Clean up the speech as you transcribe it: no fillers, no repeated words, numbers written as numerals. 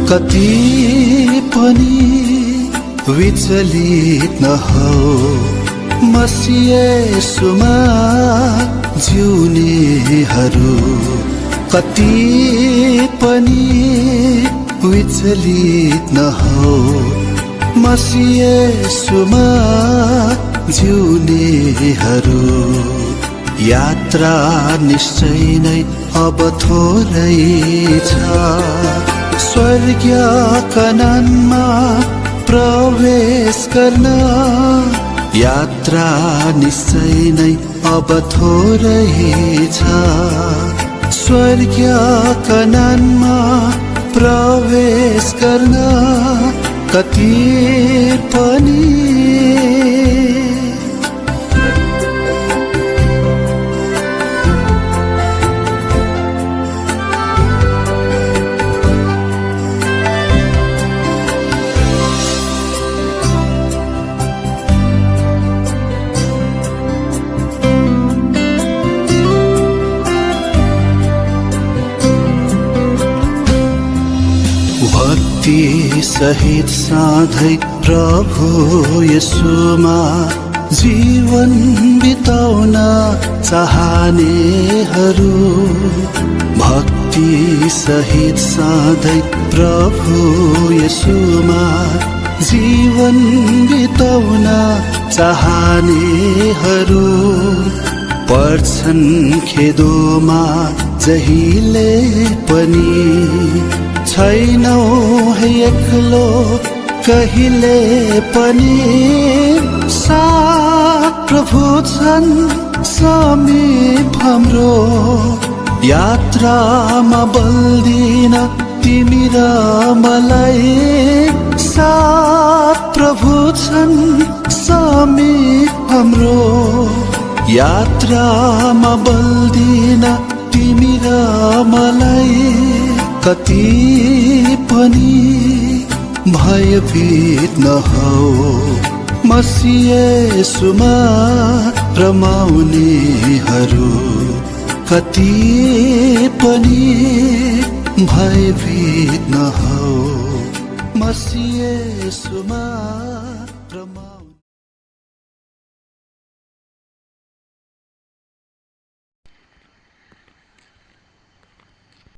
कति पनि विचलित नहौ, मसीह येशूमा जिउनेहरू। कति पनि विचलित नहौ, मसीह येशूमा जिउनेहरू। यात्रा निश्चय नै अब थोरै छ, स्वर्गीय कनानमा प्रवेश गर्न। यात्रा निश्चय नै अब थोरै छ, स्वर्गीय कनानमा प्रवेश गर्न। कति पनि भक्ति सहित सधैँ प्रभु येशूमा जीवन बिताउन चाहनेहरू। भक्ति सहित सधैँ प्रभु येशूमा जीवन बिताउन चाहनेहरू। पर्छन् खेदोमा जहिले पनि, छैनौ है एक्लो कहिले पनि। साथ प्रभु छन् समीप हाम्रो, यात्रामा बल्दिन तिमी र मलाई। साथ प्रभु छन् समीप हाम्रो, यात्रामा बल्दिन तिमी र मलाई। कति पनि भयभीत नहौ, मसीह येशूमा रमाउनेहरू। कति पनि भयभीत नहौ, मसीह येशूमा